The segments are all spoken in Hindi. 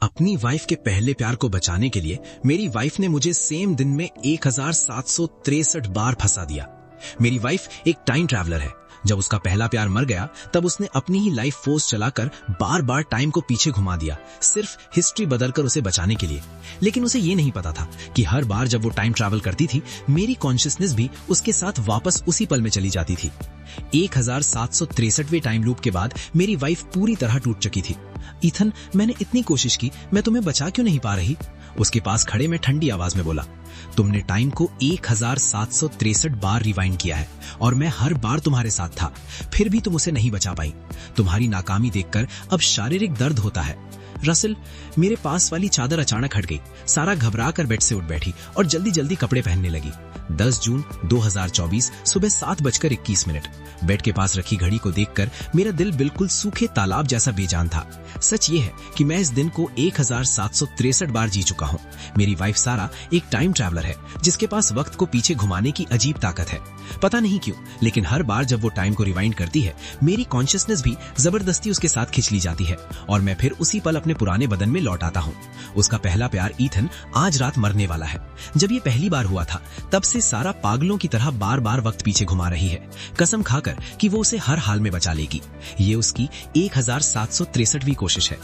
अपनी वाइफ के पहले प्यार को बचाने के लिए मेरी वाइफ ने मुझे सेम दिन में 1763 बार फंसा दिया। मेरी वाइफ एक टाइम ट्रैवलर है। जब उसका पहला प्यार मर गया तब उसने अपनी ही लाइफ फोर्स चलाकर बार बार टाइम को पीछे घुमा दिया, सिर्फ हिस्ट्री बदलकर उसे बचाने के लिए। लेकिन उसे ये नहीं पता था कि हर बार जब वो टाइम ट्रैवल करती थी मेरी कॉन्शियसनेस भी उसके साथ वापस उसी पल में चली जाती थी। 1763वें टाइम लूप के बाद मेरी वाइफ पूरी तरह टूट चुकी थी। ईथन, मैंने इतनी कोशिश की, मैं तुम्हें बचा क्यों नहीं पा रही? उसके पास खड़े मैं ठंडी आवाज में बोला, तुमने टाइम को 1763 बार रिवाइंड किया है और मैं हर बार तुम्हारे साथ था, फिर भी तुम उसे नहीं बचा पाई। तुम्हारी नाकामी देखकर अब शारीरिक दर्द होता है। रसल, मेरे पास वाली चादर अचानक हट गई। सारा घबरा कर बेड से उठ बैठी और जल्दी जल्दी कपड़े पहनने लगी। 10 जून 2024 सुबह 7:21। बेड के पास रखी घड़ी को देखकर मेरा दिल बिल्कुल सूखे तालाब जैसा बेजान था। सच ये है कि मैं इस दिन को 1763 बार जी चुका हूँ। मेरी वाइफ सारा एक टाइम ट्रैवलर है जिसके पास वक्त को पीछे घुमाने की अजीब ताकत है। पता नहीं क्यों, लेकिन हर बार जब वो टाइम को रिवाइंड करती है मेरी कॉन्शियसनेस भी जबरदस्ती उसके साथ खिंच ली जाती है और मैं फिर उसी पल अपने पुराने बदन में लौट आता हूँ। उसका पहला प्यार ईथन आज रात मरने वाला है। जब ये पहली बार हुआ था तब से सारा पागलों की तरह बार बार वक्त पीछे घुमा रही है, कसम खाकर कि वो उसे हर हाल में बचा लेगी। ये उसकी 1763वीं कोशिश है।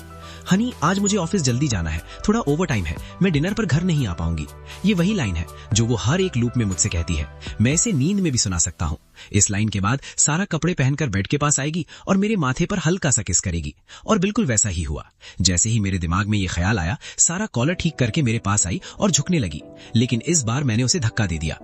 हनी, आज मुझे ऑफिस जल्दी जाना है, थोड़ा ओवर टाइम है, मैं डिनर पर घर नहीं आ पाऊंगी। ये वही लाइन है जो वो हर एक लूप में मुझसे कहती है। मैं इसे नींद में भी सुना सकता हूँ। इस लाइन के बाद सारा कपड़े पहनकर बेड के पास आएगी और मेरे माथे पर हल्का सा किस करेगी। और बिल्कुल वैसा ही हुआ। जैसे ही मेरे दिमाग में ये ख्याल आया, सारा कॉलर ठीक करके मेरे पास आई और झुकने लगी, लेकिन इस बार मैंने उसे धक्का दे दिया।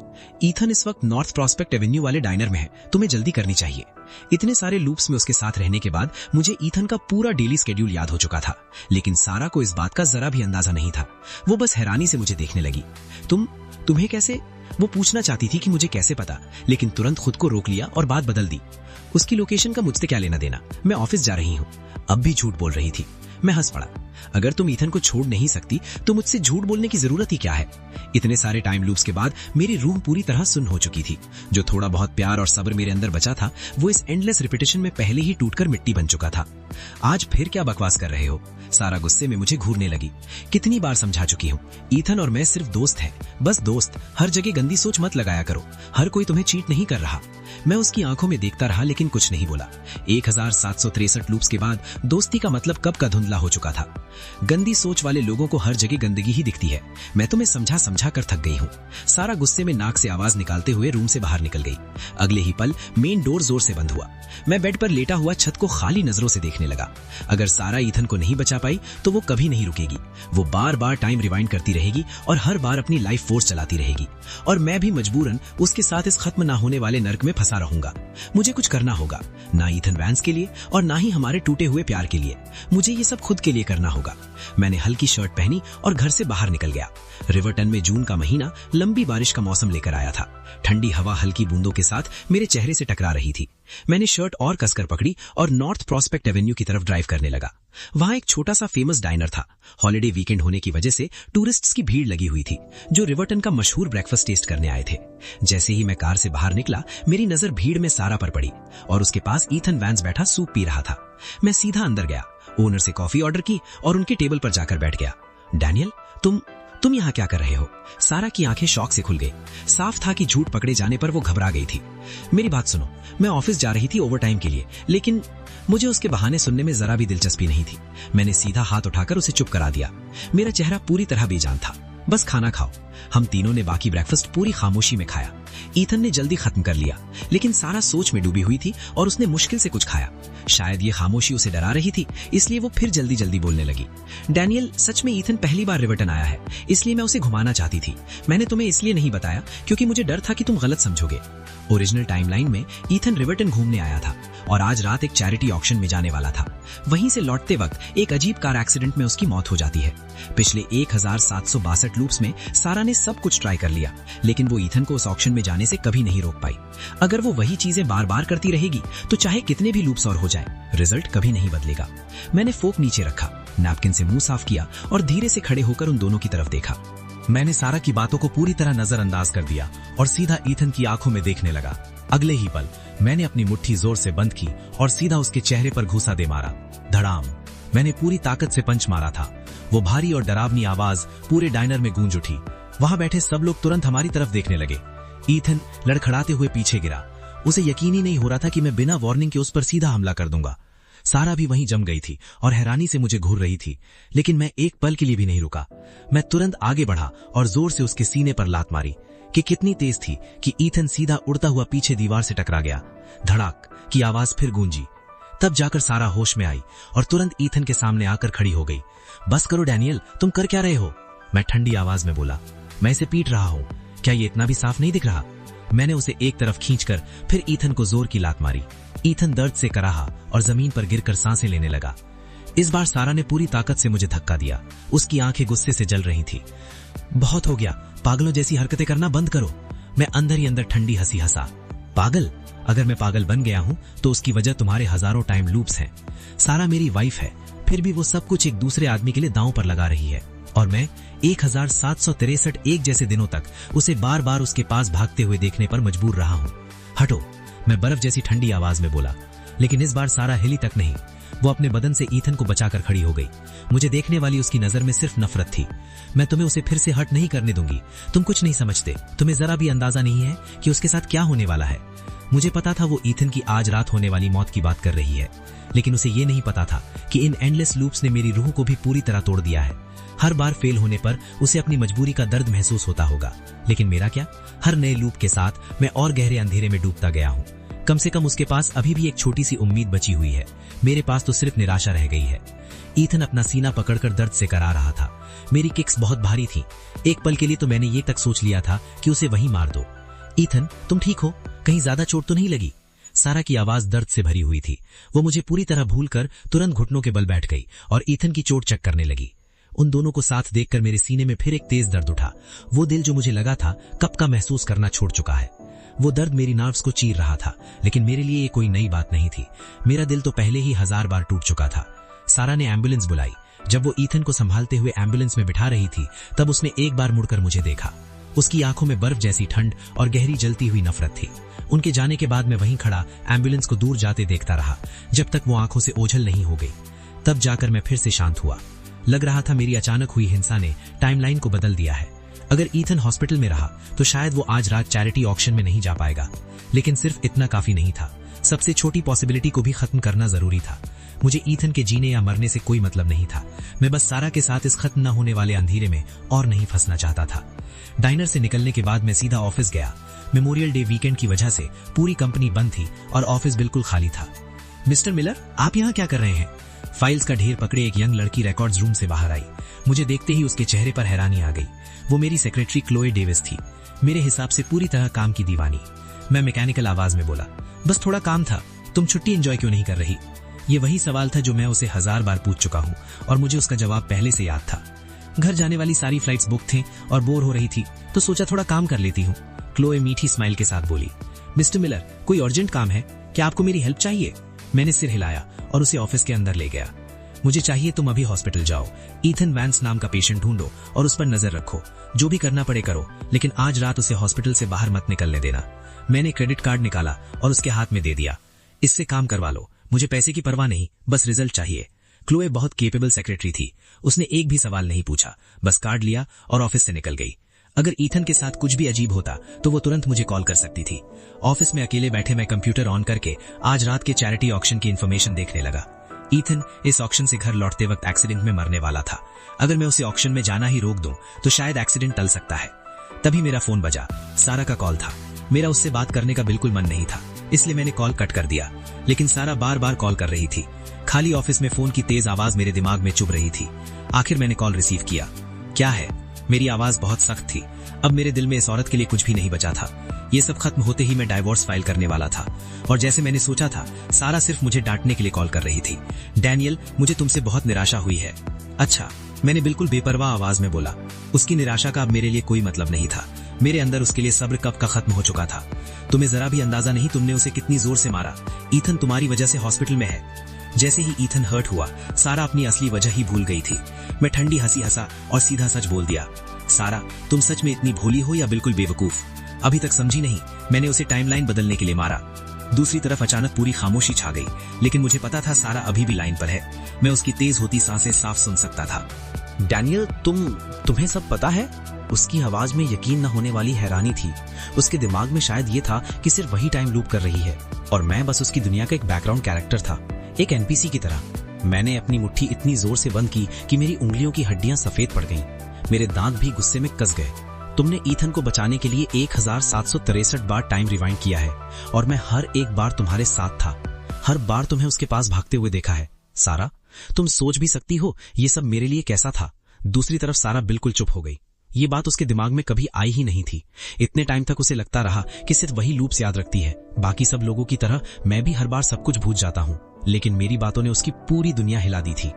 ईथन इस वक्त नॉर्थ प्रॉस्पेक्ट एवेन्यू वाले डाइनर में है, तुम्हें जल्दी करनी चाहिए। इतने सारे लूप्स में उसके साथ रहने के बाद मुझे ईथन का पूरा डेली स्केड्यूल याद हो चुका था, लेकिन सारा को इस बात का जरा भी अंदाजा नहीं था। वो बस हैरानी से मुझे देखने लगी। तुम्हें कैसे? वो पूछना चाहती थी कि मुझे कैसे पता, लेकिन तुरंत खुद को रोक लिया और बात बदल दी। उसकी लोकेशन का मुझसे क्या लेना देना, मैं ऑफिस जा रही हूँ। अब भी झूठ बोल रही थी। मैं हंस पड़ा। अगर तुम ईथन को छोड़ नहीं सकती तो मुझसे झूठ बोलने की जरूरत ही क्या है? इतने सारे टाइम लूप्स के बाद मेरी रूह पूरी तरह सुन्न हो चुकी थी। जो थोड़ा बहुत प्यार और सब्र मेरे अंदर बचा था वो इस एंडलेस रिपीटिशन में पहले ही टूटकर मिट्टी बन चुका था। आज फिर क्या बकवास कर रहे हो? सारा गुस्से में मुझे घूरने लगी। कितनी बार समझा चुकी हूँ, ईथन और मैं सिर्फ दोस्त हैं, बस दोस्त। हर जगह गंदी सोच मत लगाया करो, हर कोई तुम्हें चीट नहीं कर रहा। मैं उसकी आंखों में देखता रहा लेकिन कुछ नहीं बोला। 1763 लूप्स के बाद दोस्ती का मतलब कब का धुंधला हो चुका था। गंदी सोच वाले लोगों को हर जगह गंदगी ही दिखती है। मैं तुम्हें समझा समझा कर थक गई हूँ। सारा गुस्से में नाक से आवाज निकालते हुए रूम से बाहर निकल गई। अगले ही पल मेन डोर जोर से बंद हुआ। मैं बेड पर लेटा हुआ छत को खाली नजरों से देखने लगा। अगर सारा ईथन को नहीं बचा पाई तो वो कभी नहीं रुकेगी। वो बार बार टाइम रिवाइंड करती रहेगी और हर बार अपनी लाइफ फोर्स चलाती रहेगी, और मैं भी मजबूरन उसके साथ इस खत्म ना होने वाले नर्क में फंसा रहूंगा। मुझे कुछ करना होगा, ना ईथन वैंस के लिए और ना ही हमारे टूटे हुए प्यार के लिए। मुझे ये सब खुद के लिए करना होगा। मैंने हल्की शर्ट पहनी और घर से बाहर निकल गया। रिवर्टन में जून का महीना लंबी बारिश का मौसम लेकर आया था। ठंडी हवा हल्की बूंदों के साथ मेरे चेहरे से टकरा रही थी। मैंने शर्ट और कसकर पकड़ी और नॉर्थ प्रॉस्पेक्ट एवेन्यू की तरफ ड्राइव करने लगा। वहां एक छोटा सा फेमस डाइनर था। हॉलिडे वीकेंड होने की वजह से टूरिस्ट्स की भीड़ लगी हुई थी जो रिवर्टन का मशहूर ब्रेकफास्ट टेस्ट करने आए थे। जैसे ही मैं कार से बाहर निकला मेरी नजर भीड़ में सारा पर पड़ी और उसके पास ईथन वैंस बैठा सूप पी रहा था। मैं सीधा अंदर गया, ओनर से कॉफी ऑर्डर की और उनके टेबल पर जाकर बैठ गया। डैनियल, तुम यहाँ क्या कर रहे हो? सारा की आंखें शौक से खुल गई। साफ था कि झूठ पकड़े जाने पर वो घबरा गई थी। मेरी बात सुनो, मैं ऑफिस जा रही थी ओवर टाइम के लिए, लेकिन मुझे उसके बहाने सुनने में जरा भी दिलचस्पी नहीं थी। मैंने सीधा हाथ उठाकर उसे चुप करा दिया। मेरा चेहरा पूरी तरह बेजान था। बस खाना खाओ। हम तीनों ने बाकी ब्रेकफास्ट पूरी खामोशी में खाया। ईथन ने जल्दी खत्म कर लिया, लेकिन सारा सोच में डूबी हुई थी और उसने मुश्किल से कुछ खाया। शायद ये खामोशी उसे डरा रही थी, इसलिए वो फिर जल्दी जल्दी बोलने लगी। डैनियल, सच में ईथन पहली बार रिवर्टन आया है, इसलिए मैं उसे घुमाना चाहती थी। मैंने तुम्हें इसलिए नहीं बताया क्योंकि मुझे डर था कि तुम गलत समझोगे। ओरिजिनल टाइमलाइन में ईथन रिवर्टन घूमने आया था और आज रात एक चैरिटी ऑक्शन में जाने वाला था। वहीं से लौटते वक्त एक अजीब कार एक्सीडेंट में उसकी मौत हो जाती है। पिछले 1762 लूप्स में सारा ने सब कुछ ट्राई कर लिया, लेकिन वो ईथन को उस ऑक्शन में जाने से कभी नहीं रोक पाई। अगर वो वही चीजें बार बार करती रहेगी तो चाहे कितने भी लूप्स और हो जाए, रिजल्ट कभी नहीं बदलेगा। मैंने फोक नीचे रखा, नैपकिन से मुंह साफ किया और धीरे से खड़े होकर उन दोनों की तरफ देखा। मैंने सारा की बातों को पूरी तरह नजरअंदाज कर दिया और सीधा ईथन की आंखों में देखने लगा। अगले ही पल मैंने अपनी मुट्ठी जोर से बंद की और सीधा उसके चेहरे पर घूसा दे मारा। धड़ाम। मैंने पूरी ताकत से पंच मारा था वो भारी और डरावनी आवाज पूरे डाइनर में गूंज उठी। वहां बैठे सब लोग तुरंत हमारी तरफ देखने लगे। ईथन लड़खड़ाते हुए पीछे गिरा। उसे यकीन ही नहीं हो रहा था कि मैं बिना वार्निंग के उस पर सीधा हमला कर दूंगा। सारा भी वहीं जम गई थी और हैरानी से मुझे घूर रही थी, लेकिन मैं एक पल के लिए भी नहीं रुका। मैं तुरंत आगे बढ़ा और जोर से उसके सीने पर लात मारी कि कितनी तेज थी कि ईथन सीधा उड़ता हुआ पीछे दीवार से टकरा गया। धड़ाक की आवाज फिर गूंजी। तब जाकर सारा होश में आई और तुरंत ईथन के सामने आकर खड़ी हो गई। बस करो डैनियल, तुम कर क्या रहे हो? मैं ठंडी आवाज में बोला। मैं इसे पीट रहा हूं, क्या ये इतना भी साफ नहीं दिख रहा? मैंने उसे एक तरफ खींचकर फिर ईथन को जोर की लात मारी। ईथन दर्द से कराहा और जमीन पर गिरकर सांसें लेने लगा। इस बार सारा ने पूरी ताकत से मुझे धक्का दिया। उसकी आंखें गुस्से से जल रही थी। बहुत हो गया, पागलों जैसी हरकतें करना बंद करो। मैं अंदर ही अंदर ठंडी हंसी हंसा। पागल? अगर मैं पागल बन गया हूं तो उसकी वजह तुम्हारे हजारों टाइम लूप्स हैं। सारा मेरी वाइफ है, फिर भी वो सब कुछ एक दूसरे आदमी के लिए दांव पर लगा रही है और मैं 1763 एक जैसे दिनों तक उसे बार बार उसके पास भागते हुए देखने पर मजबूर रहा हूं। हटो, मैं बर्फ जैसी ठंडी आवाज में बोला। लेकिन इस बार सारा हिली तक नहीं। वो अपने बदन से ईथन को बचाकर खड़ी हो गई। मुझे देखने वाली उसकी नजर में सिर्फ नफरत थी। मैं तुम्हें उसे फिर से हट नहीं करने दूंगी। तुम कुछ नहीं समझते। तुम्हें जरा भी अंदाजा नहीं है कि उसके साथ क्या होने वाला है। मुझे पता था वो ईथन की आज रात होने वाली मौत की बात कर रही है, लेकिन उसे ये नहीं पता था कि इन एंडलेस लूप्स ने मेरी रूह को भी पूरी तरह तोड़ दिया है। हर बार फेल होने पर उसे अपनी मजबूरी का दर्द महसूस होता होगा, लेकिन मेरा क्या? हर नए लूप के साथ मैं और गहरे अंधेरे में डूबता गया हूं। कम से कम उसके पास अभी भी एक छोटी सी उम्मीद बची हुई है। मेरे पास तो सिर्फ निराशा रह गई है। ईथन अपना सीना पकड़कर दर्द से करा रहा था। मेरी किक्स बहुत भारी थी। एक पल के लिए तो मैंने ये तक सोच लिया था कि उसे वहीं मार दो। ईथन, तुम ठीक हो? कहीं ज्यादा चोट तो नहीं लगी? सारा की आवाज दर्द से भरी हुई थी। वो मुझे पूरी तरह भूलकर तुरंत घुटनों के बल बैठ गई और ईथन की चोट चेक करने लगी। उन दोनों को साथ देखकर मेरे सीने में फिर एक तेज दर्द उठा। वो दिल जो मुझे लगा था कब का महसूस करना छोड़ चुका है। वो दर्द मेरी नर्व्स को चीर रहा था, लेकिन मेरे लिए ये कोई नई बात नहीं थी। मेरा दिल तो पहले ही 1000 बार टूट चुका था। सारा ने एम्बुलेंस बुलाई। जब वो ईथन को संभालते हुए एम्बुलेंस में बिठा रही थी, तब उसने एक बार मुड़कर मुझे देखा। उसकी आंखों में बर्फ जैसी ठंड और गहरी जलती हुई नफरत थी। उनके जाने के बाद मैं वहीं खड़ा एम्बुलेंस को दूर जाते देखता रहा, जब तक वो आंखों से ओझल नहीं हो गई। तब जाकर मैं फिर से शांत हुआ। लग रहा था मेरी अचानक हुई हिंसा ने टाइमलाइन को बदल दिया है। अगर ईथन हॉस्पिटल में रहा तो शायद वो आज रात चैरिटी ऑक्शन में नहीं जा पाएगा, लेकिन सिर्फ इतना काफी नहीं था। सबसे छोटी पॉसिबिलिटी को भी खत्म करना जरूरी था। मुझे ईथन के जीने या मरने से कोई मतलब नहीं था। मैं बस सारा के साथ इस खत्म न होने वाले अंधेरे में और नहीं फंसना चाहता था। डाइनर से निकलने के बाद मैं सीधा ऑफिस गया। मेमोरियल डे वीकेंड की वजह से पूरी कंपनी बंद थी और ऑफिस बिल्कुल खाली था। मिस्टर मिलर, आप यहाँ क्या कर रहे हैं? फाइल्स का ढेर पकड़े एक यंग लड़की रिकॉर्ड्स रूम से बाहर आई। मुझे देखते ही उसके चेहरे पर हैरानी आ गई। वो मेरी सेक्रेटरी क्लोए डेविस थी, मेरे हिसाब से पूरी तरह काम की दीवानी। मैं मैकेनिकल आवाज में बोला, बस थोड़ा काम था, तुम छुट्टी एंजॉय क्यों नहीं कर रही? ये वही सवाल था जो मैं उसे 1000 बार पूछ चुका हूँ और मुझे उसका जवाब पहले से याद था। घर जाने वाली सारी फ्लाइट्स बुक थी और बोर हो रही थी, तो सोचा थोड़ा काम कर लेती हूँ। क्लोए मीठी स्माइल के साथ बोली। मिस्टर मिलर, कोई अर्जेंट काम है क्या? आपको मेरी हेल्प चाहिए? मैंने सिर हिलाया और उसे ऑफिस के अंदर ले गया। मुझे चाहिए तुम अभी हॉस्पिटल जाओ, ईथन वैंस नाम का पेशेंट ढूंढो और उस पर नजर रखो। जो भी करना पड़े करो, लेकिन आज रात उसे हॉस्पिटल से बाहर मत निकलने देना। मैंने क्रेडिट कार्ड निकाला और उसके हाथ में दे दिया। इससे काम करवा लो, मुझे पैसे की परवाह नहीं, बस रिजल्ट चाहिए। क्लोए बहुत केपेबल सेक्रेटरी थी। उसने एक भी सवाल नहीं पूछा, बस कार्ड लिया और ऑफिस से निकल गई। अगर ईथन के साथ कुछ भी अजीब होता तो वो तुरंत मुझे कॉल कर सकती थी। ऑफिस में अकेले बैठे मैं कंप्यूटर ऑन करके आज रात के चैरिटी ऑक्शन की इन्फॉर्मेशन देखने लगा। ईथन इस ऑक्शन से घर लौटते वक्त एक्सीडेंट में मरने वाला था। अगर मैं उसे ऑक्शन में जाना ही रोक दूं तो शायद एक्सीडेंट टल सकता है। तभी मेरा फोन बजा। सारा का कॉल था। मेरा उससे बात करने का बिल्कुल मन नहीं था, इसलिए मैंने कॉल कट कर दिया। लेकिन सारा बार बार कॉल कर रही थी। खाली ऑफिस में फोन की तेज आवाज मेरे दिमाग में चुभ रही थी। आखिर मैंने कॉल रिसीव किया। क्या है? मेरी आवाज बहुत सख्त थी। अब मेरे दिल में इस औरत के लिए कुछ भी नहीं बचा था। ये सब खत्म होते ही मैं डाइवोर्स फाइल करने वाला था और जैसे मैंने सोचा था, सारा सिर्फ मुझे डांटने के लिए कॉल कर रही थी। डैनियल, मुझे तुमसे बहुत निराशा हुई है। अच्छा, मैंने बिल्कुल बेपरवाह आवाज में बोला। उसकी निराशा का अब मेरे लिए कोई मतलब नहीं था। मेरे अंदर उसके लिए सब्र कब का खत्म हो चुका था। तुम्हें जरा भी अंदाजा नहीं तुमने उसे कितनी जोर से मारा। ईथन तुम्हारी वजह से हॉस्पिटल में है। जैसे ही ईथन हर्ट हुआ, सारा अपनी असली वजह ही भूल गई थी। मैं ठंडी हंसी हंसा और सीधा सच बोल दिया। सारा, तुम सच में इतनी भोली हो या बिल्कुल बेवकूफ? अभी तक समझी नहीं? मैंने उसे टाइमलाइन बदलने के लिए मारा। दूसरी तरफ अचानक पूरी खामोशी छा गई, लेकिन मुझे पता था सारा अभी भी लाइन पर है। मैं उसकी तेज होती सांसें साफ सुन सकता था। डैनियल, तुम्हें सब पता है? उसकी आवाज में यकीन न होने वाली हैरानी थी। उसके दिमाग में शायद ये था कि सिर्फ वही टाइम लूप कर रही है और मैं बस उसकी दुनिया का एक बैकग्राउंड कैरेक्टर था, एक एनपीसी की तरह। मैंने अपनी मुट्ठी इतनी जोर से बंद की कि मेरी उंगलियों की हड्डियां सफेद पड़ गईं। मेरे दांत भी गुस्से में कस गए। तुमने ईथन को बचाने के लिए 1763 बार टाइम रिवाइंड किया है और मैं हर एक बार तुम्हारे साथ था। हर बार तुम्हें उसके पास भागते हुए देखा है। सारा, तुम सोच भी सकती हो ये सब मेरे लिए कैसा था। दूसरी तरफ सारा बिल्कुल चुप हो गई। ये बात उसके दिमाग में कभी आई ही नहीं थी। इतने टाइम तक उसे लगता रहा कि सिर्फ वही लूप्स याद रखती है। बाकी सब लोगों की तरह मैं भी हर बार सब कुछ भूल जाता हूँ, लेकिन मेरी बातों ने उसकी पूरी दुनिया हिला दी थी।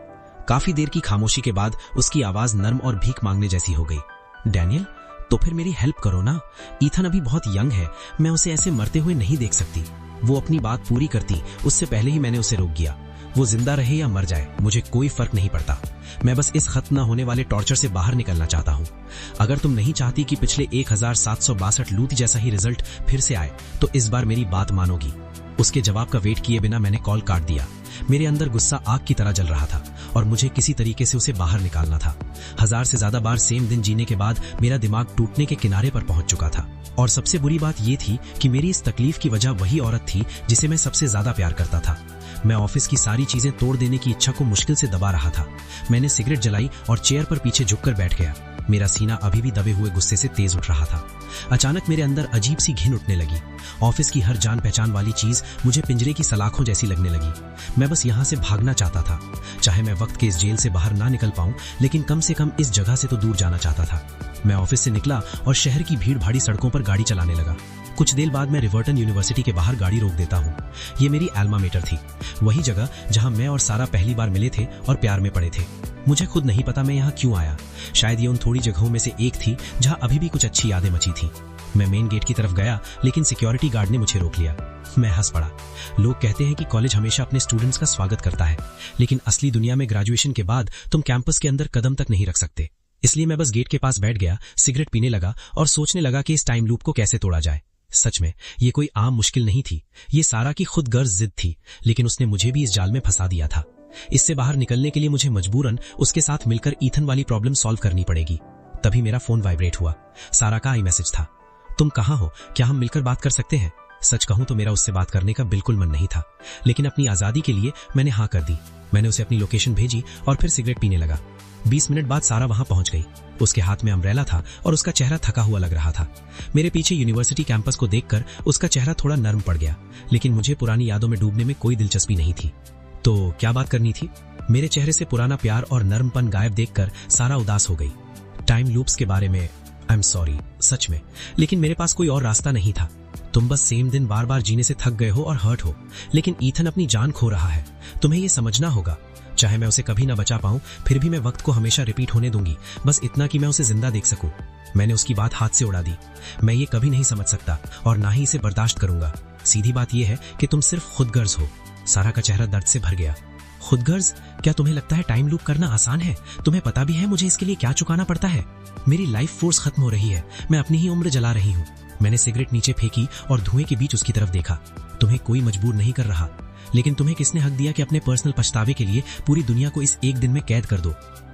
काफी देर की खामोशी के बाद उसकी आवाज नर्म और भीख मांगने जैसी हो गई। डैनियल, तो फिर मेरी हेल्प करो ना। ईथन अभी बहुत यंग है, मैं उसे ऐसे मरते हुए नहीं देख सकती। वो अपनी बात पूरी करती उससे पहले ही मैंने उसे रोक दिया। वो जिंदा रहे या मर जाए मुझे कोई फर्क नहीं पड़ता। मैं बस इस खत्म न होने वाले टॉर्चर से बाहर निकलना चाहता हूँ। अगर तुम नहीं चाहती कि पिछले 1762 लूट जैसा ही रिजल्ट फिर से आए तो इस बार मेरी बात मानोगी। उसके जवाब का वेट किए बिना मैंने कॉल काट दिया। मेरे अंदर गुस्सा आग की तरह जल रहा था और मुझे किसी तरीके से उसे बाहर निकालना था। 1000 से ज्यादा बार सेम दिन जीने के बाद मेरा दिमाग टूटने के किनारे पर पहुंच चुका था। और सबसे बुरी बात यह थी कि मेरी इस तकलीफ की वजह वही औरत थी जिसे मैं सबसे ज्यादा प्यार करता था। मैं ऑफिस की सारी चीजें तोड़ देने की इच्छा को मुश्किल से दबा रहा था। मैंने सिगरेट जलाई और चेयर पर पीछे झुककर बैठ गया। मेरा सीना अभी भी दबे हुए गुस्से से तेज उठ रहा था। अचानक मेरे अंदर अजीब सी घिन उठने लगी। ऑफिस की हर जान पहचान वाली चीज मुझे पिंजरे की सलाखों जैसी लगने लगी। मैं बस यहाँ से भागना चाहता था। चाहे मैं वक्त के इस जेल से बाहर ना निकल पाऊं, लेकिन कम से कम इस जगह से तो दूर जाना चाहता था। मैं ऑफिस से निकला और शहर की भीड़ भाड़ी सड़कों पर गाड़ी चलाने लगा। कुछ देर बाद मैं रिवर्टन यूनिवर्सिटी के बाहर गाड़ी रोक देता हूँ। ये मेरी एल्मा मेटर थी, वही जगह जहाँ मैं और सारा पहली बार मिले थे और प्यार में पड़े थे। मुझे खुद नहीं पता मैं यहाँ क्यों आया। शायद ये उन थोड़ी जगहों में से एक थी जहाँ अभी भी कुछ अच्छी यादें मची थी। मैं मेन गेट की तरफ गया, लेकिन सिक्योरिटी गार्ड ने मुझे रोक लिया। मैं हंस पड़ा। लोग कहते हैं कि कॉलेज हमेशा अपने स्टूडेंट्स का स्वागत करता है, लेकिन असली दुनिया में ग्रेजुएशन के बाद तुम कैंपस के अंदर कदम तक नहीं रख सकते। इसलिए मैं बस गेट के पास बैठ गया, सिगरेट पीने लगा और सोचने लगा कि इस टाइम लूप को कैसे तोड़ा जाए। सच में ये कोई आम मुश्किल नहीं थी। ये सारा की खुद गर्ज जिद थी, लेकिन उसने मुझे भी इस जाल में फंसा दिया था। इससे बाहर निकलने के लिए मुझे मजबूरन उसके साथ मिलकर ईथन वाली प्रॉब्लम सॉल्व करनी पड़ेगी। तभी मेरा फोन वाइब्रेट हुआ। सारा का आई मैसेज था। तुम कहाँ हो? क्या हम मिलकर बात कर सकते हैं? सच कहूं तो मेरा उससे बात करने का बिल्कुल मन नहीं था, लेकिन अपनी आजादी के लिए मैंने हाँ कर दी। मैंने उसे अपनी लोकेशन भेजी और फिर सिगरेट पीने लगा। 20 मिनट बाद सारा वहां पहुंच गई। उसके हाथ में अम्ब्रेला था और उसका चेहरा थका हुआ लग रहा था। मेरे पीछे यूनिवर्सिटी कैंपस को देखकर उसका चेहरा थोड़ा नर्म पड़ गया, लेकिन मुझे पुरानी यादों में डूबने में कोई दिलचस्पी नहीं थी। तो क्या बात करनी थी? मेरे चेहरे से पुराना प्यार और नर्मपन गायब देखकर सारा उदास हो गई। टाइम लूप्स के बारे में आई एम सॉरी, सच में, लेकिन मेरे पास कोई और रास्ता नहीं था। तुम बस सेम दिन बार बार जीने से थक गए हो और हर्ट हो, लेकिन ईथन अपनी जान खो रहा है। तुम्हें ये समझना होगा। चाहे मैं उसे कभी ना बचा पाऊं, फिर भी मैं वक्त को हमेशा रिपीट होने दूंगी, बस इतना कि मैं उसे जिंदा देख सकूं। मैंने उसकी बात हाथ से उड़ा दी। मैं ये कभी नहीं समझ सकता और ना ही इसे बर्दाश्त करूंगा। सीधी बात यह है कि तुम सिर्फ खुदगर्ज हो। सारा का चेहरा दर्द से भर गया। खुदगर्ज? क्या तुम्हें लगता है टाइम लूप करना आसान है? तुम्हें पता भी है मुझे इसके लिए क्या चुकाना पड़ता है? मेरी लाइफ फोर्स खत्म हो रही है, मैं अपनी ही उम्र जला रही हूँ। मैंने सिगरेट नीचे फेंकी और धुएं के बीच उसकी तरफ देखा। तुम्हें कोई मजबूर नहीं कर रहा, लेकिन तुम्हें किसने हक दिया कि अपने पर्सनल पछतावे के लिए पूरी दुनिया को इस एक दिन में कैद कर दो?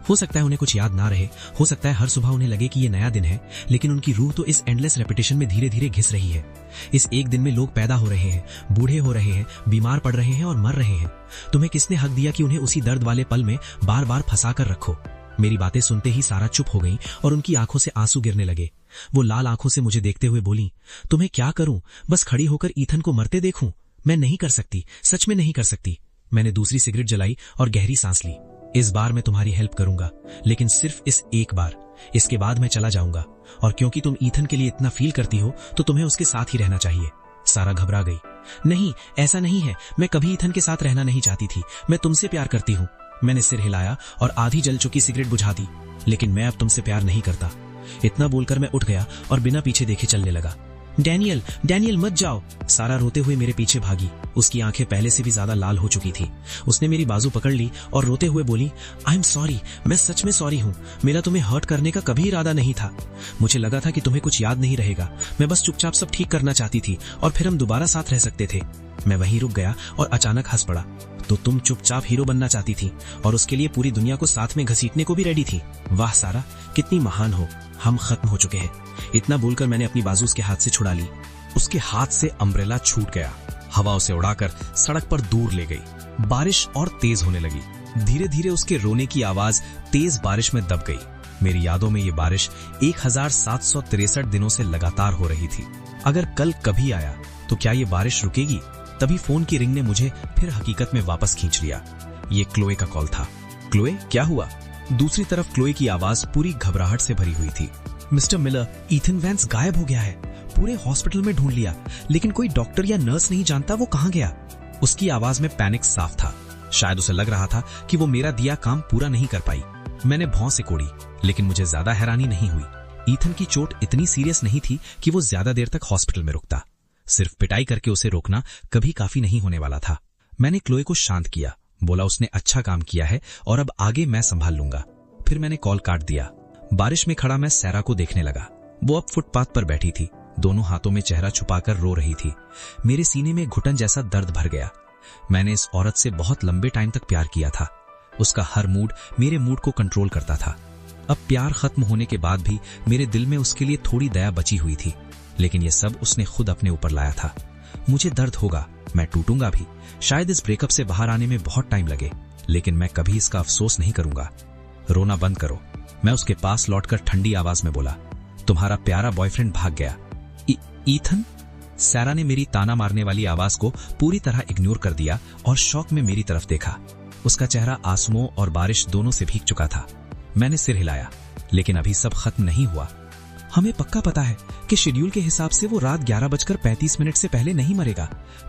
हो सकता है उन्हें कुछ याद ना रहे, हो सकता है हर सुबह उन्हें लगे कि ये नया दिन है, लेकिन उनकी रूह तो इस एंडलेस रेपिटेशन में धीरे धीरे घिस रही है। इस एक दिन में लोग पैदा हो रहे हैं, बूढ़े हो रहे हैं, बीमार पड़ रहे हैं और मर रहे हैं। तुम्हें किसने हक दिया कि उन्हें उसी दर्द वाले पल में बार बार फंसा कर रखो? मेरी बातें सुनते ही सारा चुप हो गई और उनकी आंखों से आंसू गिरने लगे। वो लाल आंखों से मुझे देखते हुए बोली, तुम्हें क्या करूं? बस खड़ी होकर ईथन को मरते देखूं? मैं नहीं कर सकती, सच में नहीं कर सकती। मैंने दूसरी सिगरेट जलाई और गहरी सांस ली। इस बार मैं तुम्हारी हेल्प करूंगा, लेकिन सिर्फ इस एक बार। इसके बाद मैं चला जाऊंगा, और क्योंकि तुम ईथन के लिए इतना फील करती हो तो तुम्हें उसके साथ ही रहना चाहिए। सारा घबरा गई। नहीं, ऐसा नहीं है, मैं कभी ईथन के साथ रहना नहीं चाहती थी। मैं तुमसे प्यार करती हूँ। मैंने सिर हिलाया और आधी जल चुकी सिगरेट बुझा दी। लेकिन मैं अब तुमसे प्यार नहीं करता। इतना बोलकर मैं उठ गया और बिना पीछे देखे चलने लगा। डैनियल, डैनियल मत जाओ। सारा रोते हुए मेरे पीछे भागी। उसकी आंखें पहले से भी ज्यादा लाल हो चुकी थी। उसने मेरी बाजू पकड़ ली और रोते हुए बोली, आई एम सॉरी, मैं सच में सॉरी हूँ। मेरा तुम्हें हर्ट करने का कभी इरादा नहीं था। मुझे लगा था कि तुम्हें कुछ याद नहीं रहेगा। मैं बस चुपचाप सब ठीक करना चाहती थी और फिर हम दोबारा साथ रह सकते थे। मैं वहीं रुक गया और अचानक हंस पड़ा। तो तुम चुपचाप हीरो बनना चाहती थी और उसके लिए पूरी दुनिया को साथ में घसीटने को भी रेडी थी। वाह सारा, कितनी महान हो। हम खत्म हो चुके हैं। इतना बोलकर मैंने अपनी बाजू उसके हाथ से छुड़ा ली। उसके हाथ से अम्ब्रेला छूट गया। हवा उसे उड़ाकर सड़क पर दूर ले गई। बारिश और तेज होने लगी। धीरे धीरे उसके रोने की आवाज तेज बारिश में दब गई। मेरी यादों में ये बारिश 1763 दिनों से लगातार हो रही थी। अगर कल कभी आया तो क्या ये बारिश रुकेगी? तभी फोन की रिंग ने मुझे फिर हकीकत में वापस खींच लिया। ये क्लोए का कॉल था। क्लोए, क्या हुआ? दूसरी तरफ क्लोए की आवाज पूरी घबराहट से भरी हुई थी। मिस्टर मिलर, ईथन वैंस गायब हो गया है। पूरे हॉस्पिटल में ढूंढ लिया, लेकिन कोई डॉक्टर या नर्स नहीं जानता वो कहां गया। उसकी आवाज में पैनिक साफ था। शायद उसे लग रहा था कि वो मेरा दिया काम पूरा नहीं कर पाई। मैंने भौं से कोड़ी, लेकिन मुझे ज्यादा हैरानी नहीं हुई। ईथन की चोट इतनी सीरियस नहीं थी कि वो ज्यादा देर तक हॉस्पिटल में रुकता। सिर्फ पिटाई करके उसे रोकना कभी काफी नहीं होने वाला था। मैंने क्लोए को शांत किया, बोला उसने अच्छा काम किया है और अब आगे मैं संभाल लूंगा। फिर मैंने कॉल काट दिया। बारिश में खड़ा मैं सैरा को देखने लगा। वो अब फुटपाथ पर बैठी थी, दोनों हाथों में चेहरा छुपाकर रो रही थी। मेरे सीने में घुटन जैसा दर्द भर गया। मैंने इस औरत से बहुत लंबे टाइम तक प्यार किया था। उसका हर मूड मेरे मूड को कंट्रोल करता था। अब प्यार खत्म होने के बाद भी मेरे दिल में उसके लिए थोड़ी दया बची हुई थी, लेकिन ये सब उसने खुद अपने ऊपर लाया था। मुझे दर्द होगा, मैं टूटूंगा भी। शायद इस ब्रेकअप से बाहर आने में बहुत टाइम लगे, लेकिन मैं कभी इसका अफसोस नहीं करूंगा। रोना बंद करो। मैं उसके पास लौटकर ठंडी आवाज में बोला, तुम्हारा प्यारा बॉयफ्रेंड भाग गया। ईथन? सैरा ने मेरी ताना मारने वाली आवाज को पूरी तरह इग्नोर कर दिया और शौक में मेरी तरफ देखा। उसका चेहरा आंसुओं और बारिश दोनों से भीग चुका था। मैंने सिर हिलाया, लेकिन अभी सब खत्म नहीं हुआ। हमें पक्का पता है कि शेड्यूल के हिसाब से वो रात 11:35 से पहले नहीं मरेगा।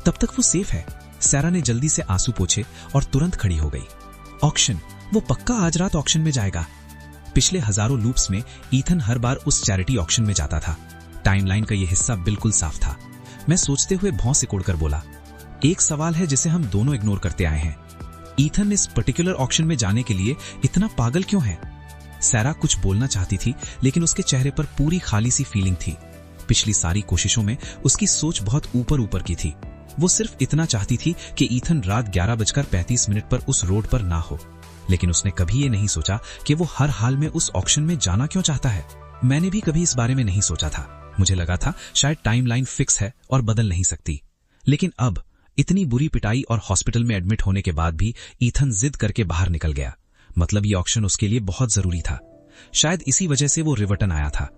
तब तक वो सेफ है। सैरा ने जल्दी से आंसू पोंछे और तुरंत खड़ी हो गई। ऑक्शन, वो पक्का आज रात ऑक्शन में जाएगा। पिछले हजारों लूप्स में ईथन हर बार उस चैरिटी ऑक्शन में जाता था। टाइमलाइन का ये हिस्सा बिल्कुल साफ था। मैं सोचते हुए भौं से कोड़कर बोला, एक सवाल है जिसे हम दोनों इग्नोर करते आए हैं। ईथन इस पर्टिकुलर ऑक्शन में जाने के लिए इतना पागल क्यों है? सैरा कुछ बोलना चाहती थी, लेकिन उसके चेहरे पर पूरी खाली सी फीलिंग थी। पिछली सारी कोशिशों में उसकी सोच बहुत ऊपर ऊपर की थी। वो सिर्फ इतना चाहती थी कि ईथन रात 11:35 पर उस रोड पर ना हो, लेकिन उसने कभी ये नहीं सोचा कि वो हर हाल में उस ऑक्शन में जाना क्यों चाहता है। मैंने भी कभी इस बारे में नहीं सोचा था। मुझे लगा था शायद टाइमलाइन फिक्स है और बदल नहीं सकती, लेकिन अब इतनी बुरी पिटाई और हॉस्पिटल में एडमिट होने के बाद भी ईथन जिद करके बाहर निकल गया। मतलब ये ऑक्शन उसके लिए बहुत जरूरी था। शायद इसी वजह से वो रिवर्टन आया था।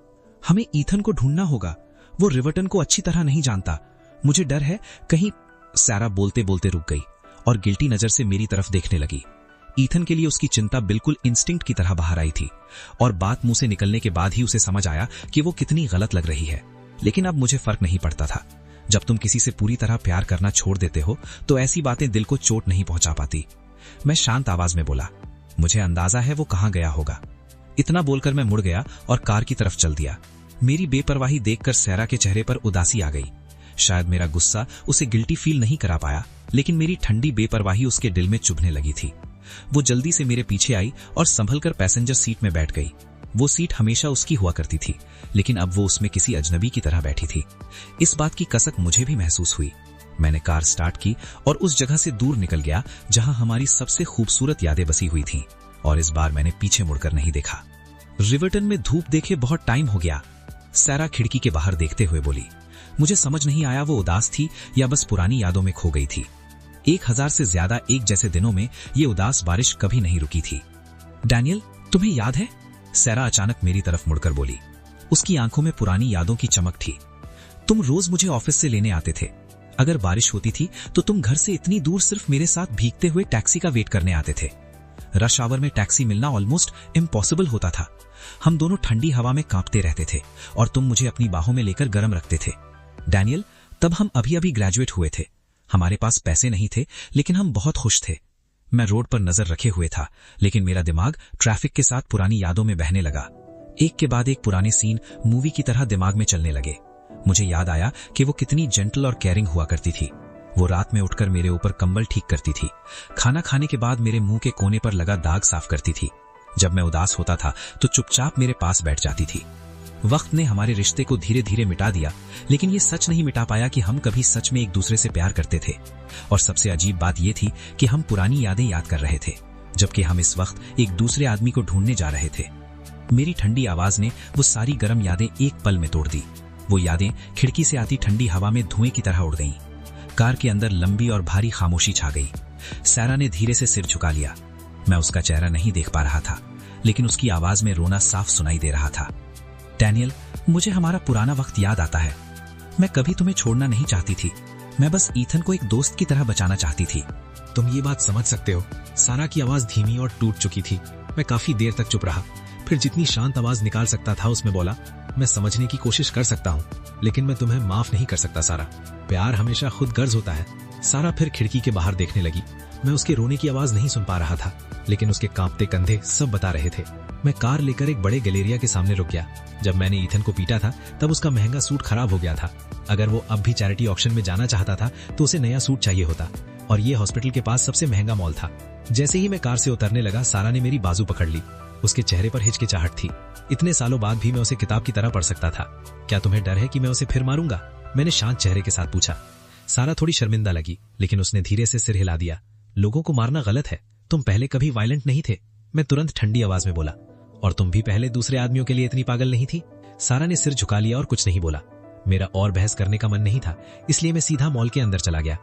हमें ईथन को ढूंढना होगा। वो रिवर्टन को अच्छी तरह नहीं जानता। मुझे डर है कहीं। सैरा बोलते बोलते रुक गई और गिल्टी नजर से मेरी तरफ देखने लगी। ईथन के लिए उसकी चिंता बिल्कुल इंस्टिंक्ट की तरह बाहर आई थी और बात मुंह से निकलने के बाद ही उसे समझ आया कि वो कितनी गलत लग रही है। लेकिन अब मुझे फर्क नहीं पड़ता था। जब तुम किसी से पूरी तरह प्यार करना छोड़ देते हो तो ऐसी बातें दिल को चोट नहीं पहुंचा पाती। मैं शांत आवाज में बोला, मुझे अंदाजा है वो कहां गया होगा। इतना बोलकर मैं मुड़ गया और कार की तरफ चल दिया। मेरी बेपरवाही देखकर सैरा के चेहरे पर उदासी आ गई। शायद मेरा गुस्सा उसे गिल्टी फील नहीं करा पाया, लेकिन मेरी ठंडी बेपरवाही उसके दिल में चुभने लगी थी। वो जल्दी से मेरे पीछे आई और संभलकर पैसेंजर सीट में बैठ गई। वो सीट हमेशा उसकी हुआ करती थी, लेकिन अब वो उसमें किसी अजनबी की तरह बैठी थी। इस बात की कसक मुझे भी महसूस हुई। मैंने कार स्टार्ट की और उस जगह से दूर निकल गया जहां हमारी सबसे खूबसूरत यादें बसी हुई थीं, और इस बार मैंने पीछे मुड़कर नहीं देखा। रिवर्टन में धूप देखे बहुत टाइम हो गया। सैरा खिड़की के बाहर देखते हुए बोली। मुझे समझ नहीं आया वो उदास थी या बस पुरानी यादों में खो गई थी। 1000 से ज्यादा एक जैसे दिनों में ये उदास बारिश कभी नहीं रुकी थी। डैनियल, तुम्हें याद है? सैरा अचानक मेरी तरफ मुड़कर बोली। उसकी आंखों में पुरानी यादों की चमक थी। तुम रोज मुझे ऑफिस से लेने आते थे। अगर बारिश होती थी तो तुम घर से इतनी दूर सिर्फ मेरे साथ भीगते हुए टैक्सी का वेट करने आते थे। रश आवर में टैक्सी मिलना ऑलमोस्ट इम्पॉसिबल होता था। हम दोनों ठंडी हवा में कांपते रहते थे और तुम मुझे अपनी बाहों में लेकर गर्म रखते थे। डैनियल, तब हम अभी अभी ग्रेजुएट हुए थे। हमारे पास पैसे नहीं थे, लेकिन हम बहुत खुश थे। मैं रोड पर नजर रखे हुए था, लेकिन मेरा दिमाग ट्रैफिक के साथ पुरानी यादों में बहने लगा। एक के बाद एक पुराने सीन मूवी की तरह दिमाग में चलने लगे। मुझे याद आया कि वो कितनी जेंटल और केयरिंग हुआ करती थी। वो रात में उठकर मेरे ऊपर कंबल ठीक करती थी। खाना खाने के बाद मेरे मुंह के कोने पर लगा दाग साफ करती थी। जब मैं उदास होता था तो चुपचाप मेरे पास बैठ जाती थी। वक्त ने हमारे रिश्ते को धीरे धीरे मिटा दिया, लेकिन ये सच नहीं मिटा पाया कि हम कभी सच में एक दूसरे से प्यार करते थे। और सबसे अजीब बात ये थी कि हम पुरानी यादें याद कर रहे थे, जबकि हम इस वक्त एक दूसरे आदमी को ढूंढने जा रहे थे। मेरी ठंडी आवाज ने वो सारी गर्म यादें एक पल में तोड़ दी। वो यादें खिड़की से आती ठंडी हवा में धुएं की तरह उड़ गईं। कार के अंदर लंबी और भारी खामोशी छा गई। सारा ने धीरे से सिर झुका लिया। मैं उसका चेहरा नहीं देख पा रहा था, लेकिन उसकी आवाज में रोना साफ सुनाई दे रहा था। डैनियल, मुझे हमारा पुराना वक्त याद आता है। मैं कभी तुम्हें छोड़ना नहीं चाहती थी। मैं बस ईथन को एक दोस्त की तरह बचाना चाहती थी। तुम ये बात समझ सकते हो। सारा की आवाज धीमी और टूट चुकी थी। मैं काफी देर तक चुप रहा, फिर जितनी शांत आवाज निकाल सकता था उसमें बोला, मैं समझने की कोशिश कर सकता हूँ, लेकिन मैं तुम्हें माफ नहीं कर सकता सारा। प्यार हमेशा खुद गर्ज होता है। सारा फिर खिड़की के बाहर देखने लगी। मैं उसके रोने की आवाज नहीं सुन पा रहा था, लेकिन उसके कांपते कंधे सब बता रहे थे। मैं कार लेकर एक बड़े गैलेरिया के सामने रुक गया। जब मैंने ईथन को पीटा था तब उसका महंगा सूट खराब हो गया था। अगर वो अब भी चैरिटी ऑक्शन में जाना चाहता था तो उसे नया सूट चाहिए होता, और ये हॉस्पिटल के पास सबसे महंगा मॉल था। जैसे ही मैं कार से उतरने लगा, सारा ने मेरी बाजू पकड़ ली। उसके चेहरे पर हिचकिचाहट थी। इतने सालों बाद भी मैं उसे किताब की तरह पढ़ सकता था। क्या तुम्हें डर है कि मैं उसे फिर मारूंगा? मैंने शांत चेहरे के साथ पूछा। सारा थोड़ी शर्मिंदा लगी, लेकिन उसने धीरे से सिर हिला दिया। लोगों को मारना गलत है। तुम पहले कभी वायलेंट नहीं थे। मैं तुरंत ठंडी आवाज में बोला। और तुम भी पहले दूसरे आदमियों के लिए इतनी पागल नहीं थी। सारा ने सिर झुका लिया और कुछ नहीं बोला। मेरा और बहस करने का मन नहीं था, इसलिए मैं सीधा मॉल के अंदर चला गया।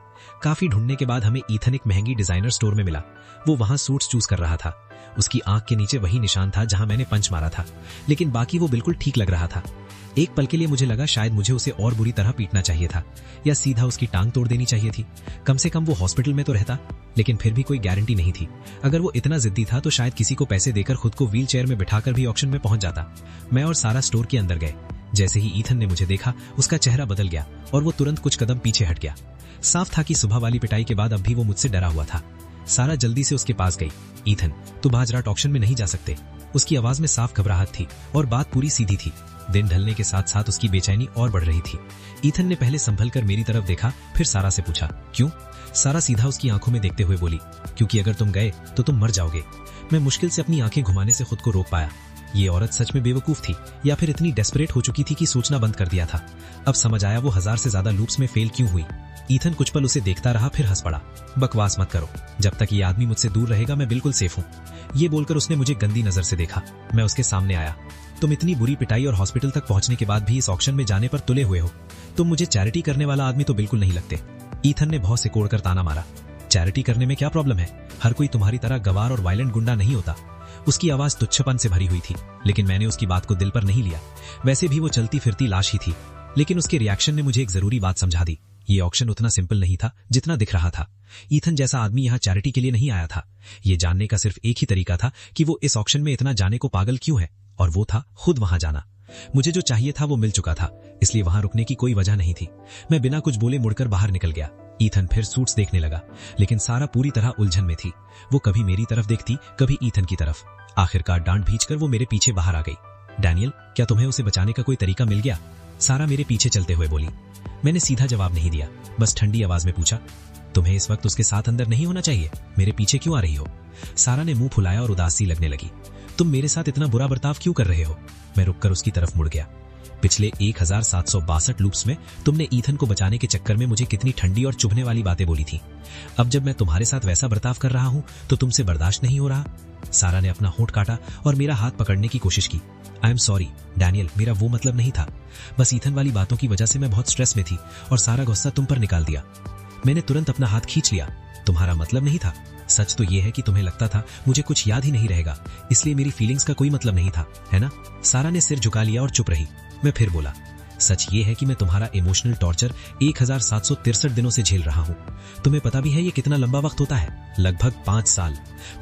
काफी ढूंढने के बाद हमें ईथन एक महंगी डिजाइनर स्टोर में मिला। वो वहां सूट्स चूज कर रहा था। उसकी आंख के नीचे वही निशान था जहां मैंने पंच मारा था, लेकिन बाकी वो बिल्कुल ठीक लग रहा था। एक पल के लिए मुझे लगा शायद मुझे उसे और बुरी तरह पीटना चाहिए था, या सीधा उसकी टांग तोड़ देनी चाहिए थी। कम से कम वो हॉस्पिटल में तो रहता, लेकिन फिर भी कोई गारंटी नहीं थी। अगर वो इतना जिद्दी था तो शायद किसी को पैसे देकर खुद को व्हील चेयर में बिठाकर भी ऑक्शन में पहुंच जाता। मैं और सारा स्टोर के अंदर गए। जैसे ही ईथन ने मुझे देखा, उसका चेहरा बदल गया और वो तुरंत कुछ कदम पीछे हट गया। साफ था कि सुबह वाली पिटाई के बाद अब भी वो मुझसे डरा हुआ था। सारा जल्दी से उसके पास गई। ईथन, तुम आज रात ऑक्शन में नहीं जा सकते। उसकी आवाज में साफ घबराहट थी और बात पूरी सीधी थी। दिन ढलने के साथ साथ उसकी बेचैनी और बढ़ रही थी। ईथन ने पहले संभल कर मेरी तरफ देखा, फिर सारा से पूछा, क्यों? सारा सीधा उसकी आंखों में देखते हुए बोली, क्योंकि अगर तुम गए तो तुम मर जाओगे। मैं मुश्किल से अपनी आंखें घुमाने से खुद को रोक पाया। ये औरत सच में बेवकूफ थी या फिर इतनी डेस्परेट हो चुकी थी कि सोचना बंद कर दिया था। अब समझ आया वो 1000 से ज्यादा लूप्स में फेल क्यों हुई। ईथन कुछ पल उसे देखता रहा, फिर हंस पड़ा। बकवास मत करो, जब तक ये आदमी मुझसे दूर रहेगा मैं बिल्कुल सेफ हूँ। ये बोलकर उसने मुझे गंदी नजर से देखा। मैं उसके सामने आया। तुम इतनी बुरी पिटाई और हॉस्पिटल तक पहुंचने के बाद भी इस ऑक्शन में जाने पर तुले हुए हो। तुम मुझे चैरिटी करने वाला आदमी तो बिल्कुल नहीं लगते। ईथन ने भौं से कोड़कर ताना मारा। चैरिटी करने में क्या प्रॉब्लम है? हर कोई तुम्हारी तरह गवार और वायलेंट गुंडा नहीं होता। उसकी आवाज तुच्छपन से भरी हुई थी, लेकिन मैंने उसकी बात को दिल पर नहीं लिया। वैसे भी वो चलती फिरती लाश ही थी, लेकिन उसके रिएक्शन ने मुझे एक जरूरी बात समझा दी। ये ऑक्शन उतना सिंपल नहीं था जितना दिख रहा था। ईथन जैसा आदमी यहाँ चैरिटी के लिए नहीं आया था। ये जानने का सिर्फ एक ही तरीका था कि वो इस ऑक्शन में इतना जाने को पागल क्यों है, और वो था खुद वहां जाना। मुझे जो चाहिए था वो मिल चुका था, इसलिए वहां रुकने की कोई वजह नहीं थी। मैं बिना कुछ बोले मुड़कर बाहर निकल गया। ईथन फिर सूट्स देखने लगा, लेकिन सारा पूरी तरह उलझन में थी। वो कभी मेरी तरफ देखती, कभी ईथन की तरफ। आखिरकार डांट भींचकर वो मेरे पीछे बाहर आ गई। डैनियल, क्या तुम्हें उसे बचाने का कोई तरीका मिल गया? सारा मेरे पीछे चलते हुए बोली। मैंने सीधा जवाब नहीं दिया, बस ठंडी आवाज में पूछा, तुम्हें इस वक्त उसके साथ अंदर नहीं होना चाहिए? मेरे पीछे क्यों आ रही हो? सारा ने मुंह फुलाया और उदासी लगने लगी। तुम मेरे साथ इतना बुरा बर्ताव क्यों कर रहे हो? मैं रुककर उसकी तरफ मुड़ गया। पिछले 1762 लूप्स में तुमने ईथन को बचाने के चक्कर में मुझे कितनी ठंडी और चुभने वाली बातें बोली थी। अब जब मैं तुम्हारे साथ वैसा बर्ताव कर रहा हूं तो तुमसे बर्दाश्त नहीं हो रहा। सारा ने अपना होंठ काटा और मेरा हाथ पकड़ने की कोशिश की। आई एम सॉरी डैनियल, मेरा वो मतलब नहीं था। बस ईथन वाली बातों की वजह से मैं बहुत स्ट्रेस में थी और सारा गुस्सा तुम पर निकाल दिया। मैंने तुरंत अपना हाथ खींच लिया। तुम्हारा मतलब नहीं था। सच तो ये है कि तुम्हें लगता था मुझे कुछ याद ही नहीं रहेगा, इसलिए मेरी फीलिंग्स का कोई मतलब नहीं था, है ना? सारा ने सिर झुका लिया और चुप रही। मैं फिर बोला, सच ये है कि मैं तुम्हारा इमोशनल टॉर्चर 1763 दिनों से झेल रहा हूँ। तुम्हें पता भी है ये कितना लंबा वक्त होता है? लगभग 5 साल।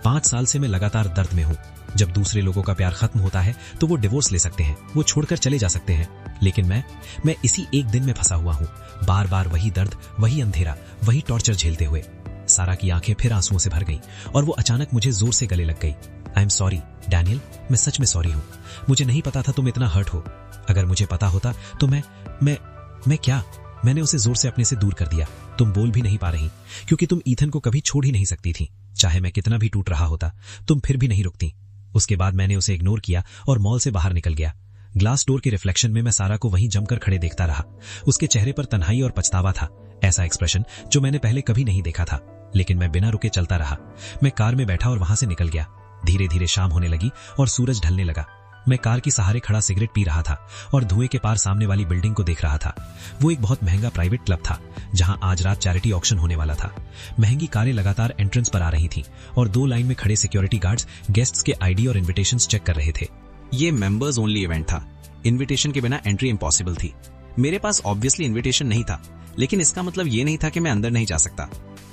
5 साल से मैं लगातार दर्द में हूँ। जब दूसरे लोगों का प्यार खत्म होता है तो वो डिवोर्स ले सकते हैं, वो छोड़कर चले जा सकते हैं, लेकिन मैं इसी एक दिन में फंसा हुआ हूँ। बार बार वही दर्द, वही अंधेरा, वही टॉर्चर झेलते हुए। सारा की आंखें फिर आंसुओं से भर गईं और वो अचानक मुझे जोर से गले लग गई। आई एम सॉरी डैनियल, मैं सच में सॉरी हूँ। मुझे नहीं पता था तुम इतना हर्ट हो। अगर मुझे पता होता तो मैं क्या? मैंने उसे जोर से अपने से दूर कर दिया। तुम बोल भी नहीं पा रही, क्योंकि तुम ईथन को कभी छोड़ ही नहीं सकती थी। चाहे मैं कितना भी टूट रहा होता, तुम फिर भी नहीं रुकती। उसके बाद मैंने उसे इग्नोर किया और मॉल से बाहर निकल गया। ग्लास डोर के रिफ्लेक्शन में मैं सारा को वहीं जमकर खड़े देखता रहा। उसके चेहरे पर तन्हाई और पछतावा था, ऐसा एक्सप्रेशन जो मैंने पहले कभी नहीं देखा था। लेकिन मैं बिना रुके चलता रहा। मैं कार में बैठा और वहां से निकल गया। धीरे धीरे शाम होने लगी और सूरज ढलने लगा। मैं कार की सहारे खड़ा सिगरेट पी रहा था और धुएं के पार सामने वाली बिल्डिंग को देख रहा था। वो एक बहुत महंगा प्राइवेट क्लब था जहां आज रात चैरिटी ऑक्शन होने वाला था। महंगी कारें लगातार एंट्रेंस पर आ रही थीं और 2 लाइन में खड़े सिक्योरिटी गार्ड्स गेस्ट्स के आईडी और इन्विटेशंस चेक कर रहे थे। ये मेंबर्स ओनली इवेंट था। इन्विटेशन के बिना एंट्री इम्पॉसिबल थी। मेरे पास ऑब्वियसली इन्विटेशन नहीं था, लेकिन इसका मतलब ये नहीं था कि मैं अंदर नहीं जा सकता।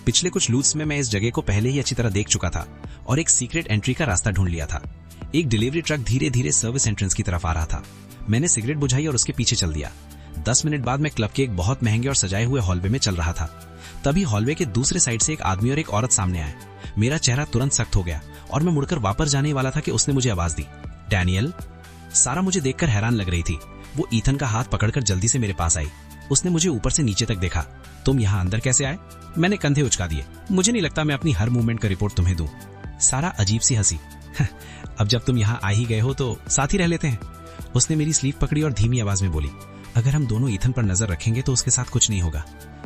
पिछले कुछ लूट्स में मैं इस जगह को पहले ही अच्छी तरह देख चुका था और एक सीक्रेट एंट्री का रास्ता ढूंढ लिया था। एक डिलीवरी ट्रक धीरे धीरे सर्विस एंट्रेंस की तरफ आ रहा था। मैंने सिगरेट बुझाई और उसके पीछे चल दिया। 10 मिनट बाद मैं क्लब के एक बहुत महंगे और सजाए हुए हॉलवे में चल रहा था। तभी हॉलवे के दूसरे साइड से एक आदमी और एक औरत सामने आए। मेरा चेहरा तुरंत सख्त हो गया और मैं मुड़कर वापस जाने वाला था कि उसने मुझे आवाज दी, डैनियल। सारा मुझे देखकर हैरान लग रही थी। वो ईथन का हाथ पकड़कर जल्दी से मेरे पास आई। उसने मुझे ऊपर से नीचे तक देखा। तुम यहाँ अंदर कैसे आए? मैंने कंधे उचका दिए। मुझे नहीं लगता मैं अपनी हर मूवमेंट का रिपोर्ट तुम्हें दूं। सारा अजीब सी हंसी। अब जब तुम यहाँ आ ही गए हो तो साथ ही रह लेते हैं। उसने मेरी स्लीव पकड़ी और धीमी आवाज में बोली, अगर हम दोनों ईथन पर नजर रखेंगे तो उसके साथ कुछ नहीं होगा।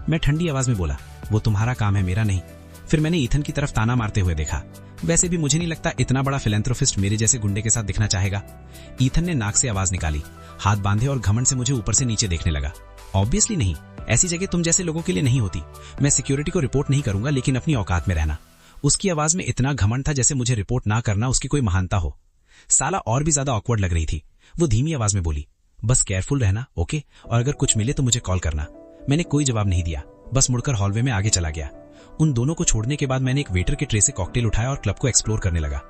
मैं ठंडी आवाज में बोला, वो तुम्हारा काम है, मेरा नहीं। फिर मैंने ईथन की तरफ ताना मारते हुए देखा। वैसे भी मुझे नहीं लगता इतना बड़ा फिलैंथ्रोपिस्ट मेरे जैसे गुंडे के साथ दिखना चाहेगा। ईथन ने नाक से आवाज निकाली, हाथ बांधे और घमंड से मुझे ऊपर से नीचे देखने लगा। ऑब्वियसली नहीं, ऐसी जगह तुम जैसे लोगों के लिए नहीं होती। मैं सिक्योरिटी को रिपोर्ट नहीं करूंगा, लेकिन अपनी औकात में रहना। उसकी आवाज में इतना घमंड था जैसे मुझे रिपोर्ट ना करना उसकी कोई महानता हो। साला और भी ज्यादा ऑकवर्ड लग रही थी। वो धीमी आवाज में बोली, बस केयरफुल रहना, ओके? और अगर कुछ मिले तो मुझे कॉल करना। मैंने कोई जवाब नहीं दिया, बस मुड़कर हॉलवे में आगे चला गया। उन दोनों को छोड़ने के बाद मैंने एक वेटर के ट्रे से कॉकटेल उठाया और क्लब को एक्सप्लोर करने लगा।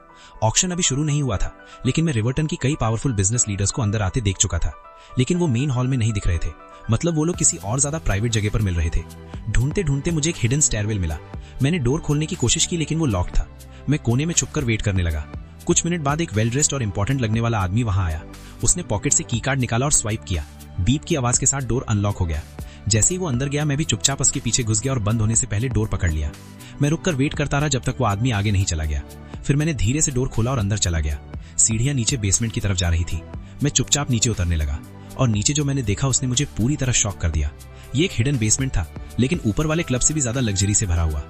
ऑक्शन अभी शुरू नहीं हुआ था, लेकिन मैं रिवर्टन की कई पावरफुल बिजनेस लीडर्स को अंदर आते देख चुका था। लेकिन वो मेन हॉल में नहीं दिख रहे थे। मतलब वो लोग किसी और ज्यादा प्राइवेट जगह पर मिल रहे थे। ढूंढते ढूंढते मुझे एक हिडन स्टेयरवेल मिला। मैंने डोर खोलने की कोशिश की, लेकिन वो लॉक था। मैं कोने में छुपकर वेट करने लगा। कुछ मिनट बाद एक वेल ड्रेस्ड और इंपॉर्टेंट लगने वाला आदमी वहां आया। उसने पॉकेट से की कार्ड निकाला और स्वाइप किया। बीप की आवाज के साथ डोर अनलॉक हो गया। जैसे ही वो अंदर गया, मैं भी चुपचाप उसके पीछे घुस गया और बंद होने से पहले डोर पकड़ लिया। मैं रुककर वेट करता रहा जब तक वो आदमी आगे नहीं चला गया। फिर मैंने धीरे से डोर खोला और अंदर चला गया। सीढ़ियां नीचे बेसमेंट की तरफ जा रही थी। मैं चुपचाप नीचे उतरने लगा और नीचे जो मैंने देखा उसने मुझे पूरी तरह शॉक कर दिया। ये एक हिडन बेसमेंट था, लेकिन ऊपर वाले क्लब से भी ज्यादा लग्जरी से भरा हुआ।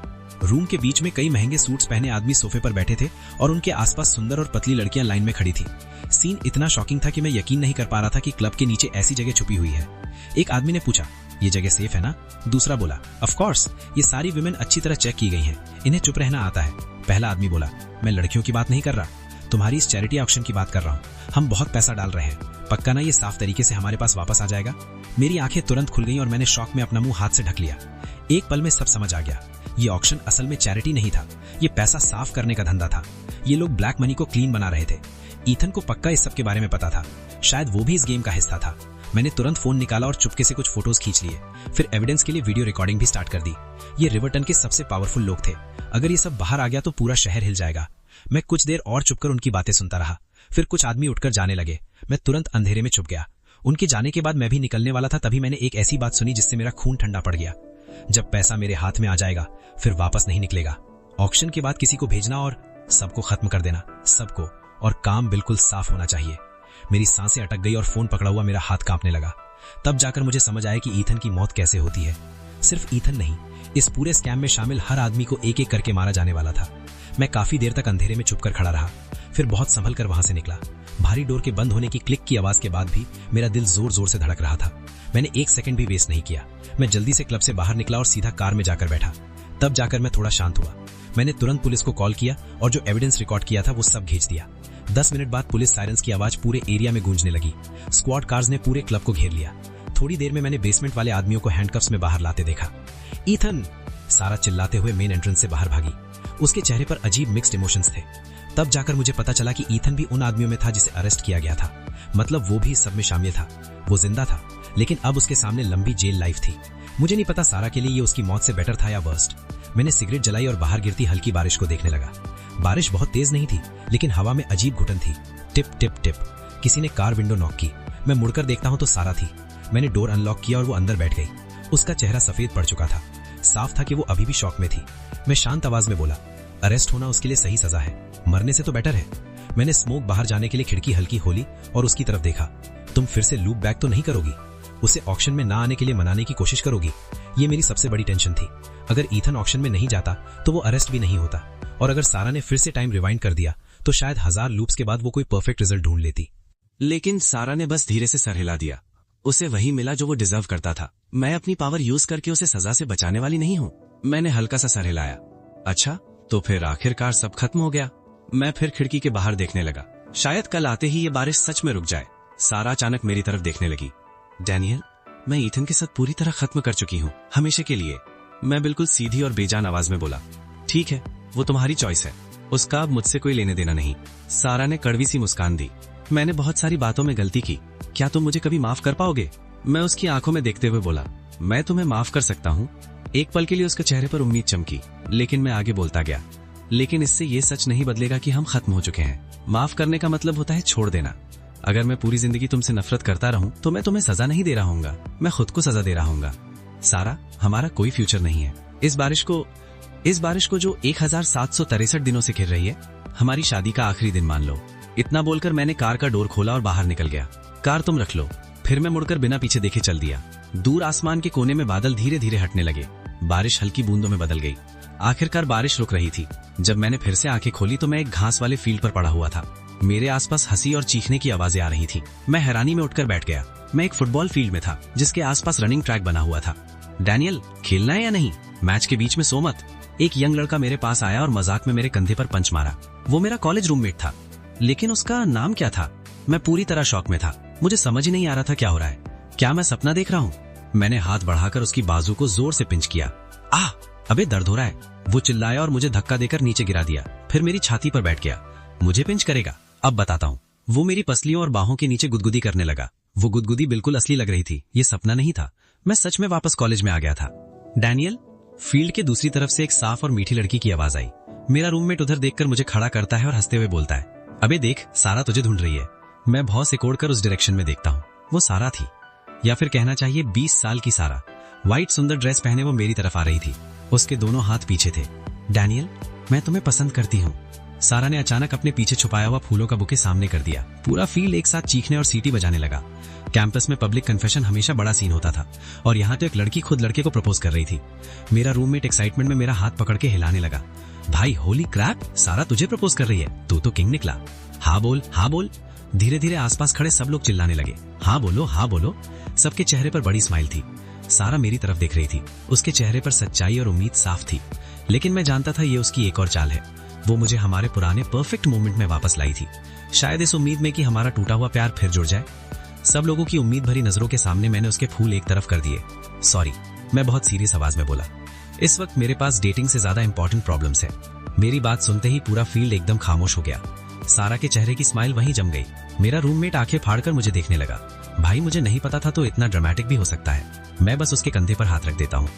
रूम के बीच में कई महंगे सूट्स पहने आदमी सोफे पर बैठे थे और उनके आसपास सुंदर और पतली लड़कियां लाइन में खड़ी थी। सीन इतना शॉकिंग था कि मैं यकीन नहीं कर पा रहा था कि क्लब के नीचे ऐसी जगह छुपी हुई है। एक आदमी ने पूछा, ये जगह सेफ है ना? दूसरा बोला, ऑफ कोर्स, ये सारी विमेन अच्छी तरह चेक की गई हैं, इन्हें चुप रहना आता है। पहला आदमी बोला, मैं लड़कियों की बात नहीं कर रहा, तुम्हारी इस चैरिटी ऑक्शन की बात कर रहा हूँ। हम बहुत पैसा डाल रहे हैं, पक्का ना ये साफ तरीके से हमारे पास वापस आ जाएगा? मेरी आंखें तुरंत खुल गईं और मैंने शॉक में अपना मुंह हाथ से ढक लिया। एक पल में सब समझ आ गया। ये ऑक्शन असल में चैरिटी नहीं था, ये पैसा साफ करने का धंधा था। ये लोग ब्लैक मनी को क्लीन बना रहे थे। ईथन को पक्का इस सब के बारे में पता था। शायद वो भी इस गेम का हिस्सा था। मैंने तुरंत फोन निकाला और चुपके से कुछ फोटोज खींच लिए। फिर एविडेंस के लिए वीडियो रिकॉर्डिंग भी स्टार्ट कर दी। ये रिवर्टन के सबसे पावरफुल लोग थे। अगर ये सब बाहर आ गया तो पूरा शहर हिल जाएगा। मैं कुछ देर और चुपकर उनकी बातें सुनता रहा। फिर कुछ आदमी उठकर जाने लगे। मैं तुरंत अंधेरे में छुप गया। उनके जाने के बाद मैं भी निकलने वाला था, तभी मैंने एक ऐसी बात सुनी जिससे मेरा खून ठंडा पड़ गया। जब पैसा मेरे हाथ में आ जाएगा फिर वापस नहीं निकलेगा। ऑक्शन के बाद किसी को भेजना और सबको खत्म कर देना, सबको, और काम बिल्कुल साफ होना चाहिए। मेरी सांसें अटक गई और फोन पकड़ा हुआ मेरा हाथ कांपने लगा। तब जाकर मुझे समझ आया कि ईथन की मौत कैसे होती है। सिर्फ ईथन नहीं, इस पूरे स्कैम में शामिल हर आदमी को एक एक करके मारा जाने वाला था। मैं काफी देर तक अंधेरे में छुपकर खड़ा रहा, फिर बहुत संभल कर वहां से निकला। भारी डोर के बंद होने की क्लिक की आवाज के बाद भी मेरा दिल जोर जोर से धड़क रहा था। मैंने एक सेकंड भी वेस्ट नहीं किया। मैं जल्दी से क्लब से बाहर निकला और सीधा कार में जाकर बैठा। तब जाकर मैं थोड़ा शांत हुआ। मैंने तुरंत पुलिस को कॉल किया और जो एविडेंस रिकॉर्ड किया था वो सब भेज दिया। 10 मिनट बाद पुलिस सायरन्स की आवाज पूरे एरिया में गूंजने लगी। स्क्वाड कार्स ने पूरे क्लब को घेर लिया। थोड़ी देर में मैंने बेसमेंट वाले आदमियों को हैंडकफ्स में बाहर लाते देखा। ईथन! सारा चिल्लाते हुए मेन एंट्रेंस से बाहर भागी। उसके चेहरे पर अजीब मिक्स्ड इमोशंस थे। तब जाकर मुझे पता चला कि ईथन भी उन आदमियों में था जिसे अरेस्ट किया गया था। मतलब वो भी इस सब में शामिल था। वो जिंदा था, लेकिन अब उसके सामने लंबी जेल लाइफ थी। मुझे नहीं पता सारा के लिए ये उसकी मौत से बेटर था या वर्स्ट। मैंने सिगरेट जलाई और बाहर गिरती हल्की बारिश को देखने लगा। बारिश बहुत तेज नहीं थी, लेकिन हवा में अजीब घुटन थी। Tip tip tip. किसी ने कार विंडो नॉक की। मैं मुड़कर देखता हूं तो सारा थी। मैंने डोर अनलॉक किया और वो अंदर बैठ गई। उसका चेहरा सफेद पड़ चुका था। साफ था कि वो अभी भी शॉक में थी। मैं शांत आवाज में बोला, अरेस्ट होना उसके लिए सही सजा है, मरने से तो बेटर है। मैंने स्मोक बाहर जाने के लिए खिड़की हल्की खोली और उसकी तरफ देखा। तुम फिर से लूप बैक तो नहीं करोगी? उसे ऑक्शन में ना आने के लिए मनाने की कोशिश करोगी? ये मेरी सबसे बड़ी टेंशन थी। अगर ईथन ऑक्शन में नहीं जाता तो वो अरेस्ट भी नहीं होता, और अगर सारा ने फिर से टाइम रिवाइंड कर दिया तो शायद 1000 लूप्स के बाद वो कोई परफेक्ट रिजल्ट ढूंढ लेती। लेकिन सारा ने बस धीरे से सर हिला दिया। उसे वही मिला जो वो डिजर्व करता था। मैं अपनी पावर यूज करके उसे सजा से बचाने वाली नहीं हूँ। मैंने हल्का सा सर हिलाया। अच्छा, तो फिर आखिरकार सब खत्म हो गया। मैं फिर खिड़की के बाहर देखने लगा। शायद कल आते ही ये बारिश सच में रुक जाए। सारा अचानक मेरी तरफ देखने लगी। डैनियल, मैं ईथन के साथ पूरी तरह खत्म कर चुकी हूँ, हमेशा के लिए। मैं बिल्कुल सीधी और बेजान आवाज में बोला। ठीक है, वो तुम्हारी चॉइस है, उसका अब मुझसे कोई लेने देना नहीं। सारा ने कड़वी सी मुस्कान दी। मैंने बहुत सारी बातों में गलती की, क्या तुम मुझे कभी माफ कर पाओगे? मैं उसकी आंखों में देखते हुए बोला, मैं तुम्हें माफ कर सकता हूँ। एक पल के लिए उसके चेहरे पर उम्मीद चमकी, लेकिन मैं आगे बोलता गया। लेकिन इससे ये सच नहीं बदलेगा कि हम खत्म हो चुके हैं। माफ करने का मतलब होता है छोड़ देना। अगर मैं पूरी जिंदगी तुमसे नफरत करता रहूं तो मैं तुम्हें सजा नहीं दे रहा हूंगा, मैं खुद को सजा दे रहा हूंगा। सारा, हमारा कोई फ्यूचर नहीं है। इस बारिश को जो 1763 दिनों से घिर रही है, हमारी शादी का आखिरी दिन मान लो। इतना बोलकर मैंने कार का डोर खोला और बाहर निकल गया। कार तुम रख लो। फिर मैं मुड़कर बिना पीछे देखे चल दिया। दूर आसमान के कोने में बादल धीरे धीरे हटने लगे। बारिश हल्की बूंदों में बदल गई। आखिरकार बारिश रुक रही थी। जब मैंने फिर से आंखें खोली तो मैं एक घास वाले फील्ड पर पड़ा हुआ था। मेरे आसपास हंसी और चीखने की आवाजें आ रही थी। मैं हैरानी में उठकर बैठ गया। मैं एक फुटबॉल फील्ड में था जिसके आसपास रनिंग ट्रैक बना हुआ था। डैनियल, खेलना है या नहीं? मैच के बीच में सो मत। एक यंग लड़का मेरे पास आया और मजाक में मेरे कंधे पर पंच मारा। वो मेरा कॉलेज रूममेट था, लेकिन उसका नाम क्या था? मैं पूरी तरह शॉक में था। मुझे समझ ही नहीं आ रहा था क्या हो रहा है। क्या मैं सपना देख रहा हूँ? मैंने हाथ बढ़ाकर उसकी बाजू को जोर से पिंच किया। आह, अबे दर्द हो रहा है। वो चिल्लाया और मुझे धक्का देकर नीचे गिरा दिया। फिर मेरी छाती पर बैठ गया। मुझे पिंच करेगा? अब बताता हूँ। वो मेरी पसलियों और बाहों के नीचे गुदगुदी करने लगा। वो गुदगुदी बिल्कुल असली लग रही थी। ये सपना नहीं था। मैं सच में वापस कॉलेज में आ गया था। डैनियल, फील्ड के दूसरी तरफ से एक साफ और मीठी लड़की की आवाज आई। मेरा रूममेट उधर देखकर मुझे खड़ा करता है और हंसते हुए बोलता है, अबे देख, सारा तुझे ढूंढ रही है। मैं भौं सिकोड़कर उस डायरेक्शन में देखता हूँ। वो सारा थी, या फिर कहना चाहिए 20 साल की सारा। व्हाइट सुंदर ड्रेस पहने वो मेरी तरफ आ रही थी। उसके दोनों हाथ पीछे थे। डैनियल, मैं तुम्हें पसंद करती हूँ। सारा ने अचानक अपने पीछे छुपाया हुआ फूलों का बुके सामने कर दिया। पूरा फील्ड एक साथ चीखने और सीटी बजाने लगा। कैंपस में पब्लिक कन्फेशन हमेशा बड़ा सीन होता था, और यहाँ तो एक लड़की खुद लड़के को प्रपोज कर रही थी। मेरा रूममेट एक्साइटमेंट में मेरा हाथ पकड़ के हिलाने लगा। भाई, होली क्रैप, सारा तुझे प्रपोज कर रही है, तू तो किंग निकला। हाँ बोल, हाँ बोल। धीरे धीरे आसपास खड़े सब लोग चिल्लाने लगे, हाँ बोलो, हाँ बोलो। सबके चेहरे पर बड़ी स्माइल थी। सारा मेरी तरफ देख रही थी। उसके चेहरे पर सच्चाई और उम्मीद साफ थी। लेकिन मैं जानता था ये उसकी एक और चाल है। वो मुझे हमारे पुराने परफेक्ट मोमेंट में वापस लाई थी, शायद इस उम्मीद में कि हमारा टूटा हुआ प्यार फिर जुड़ जाए। सब लोगों की उम्मीद भरी नजरों के सामने मैंने उसके फूल एक तरफ कर दिए। सॉरी, मैं बहुत सीरियस आवाज में बोला। इस वक्त मेरे पास डेटिंग से ज्यादा इंपॉर्टेंट प्रॉब्लम्स है। मेरी बात सुनते ही पूरा फील्ड एकदम खामोश हो गया। सारा के चेहरे की स्माइल वहीं जम गई। मेरा रूममेट आंखें फाड़कर मुझे देखने लगा। भाई, मुझे नहीं पता था तो इतना ड्रामेटिक भी हो सकता है। मैं बस उसके कंधे पर हाथ रख देता हूँ।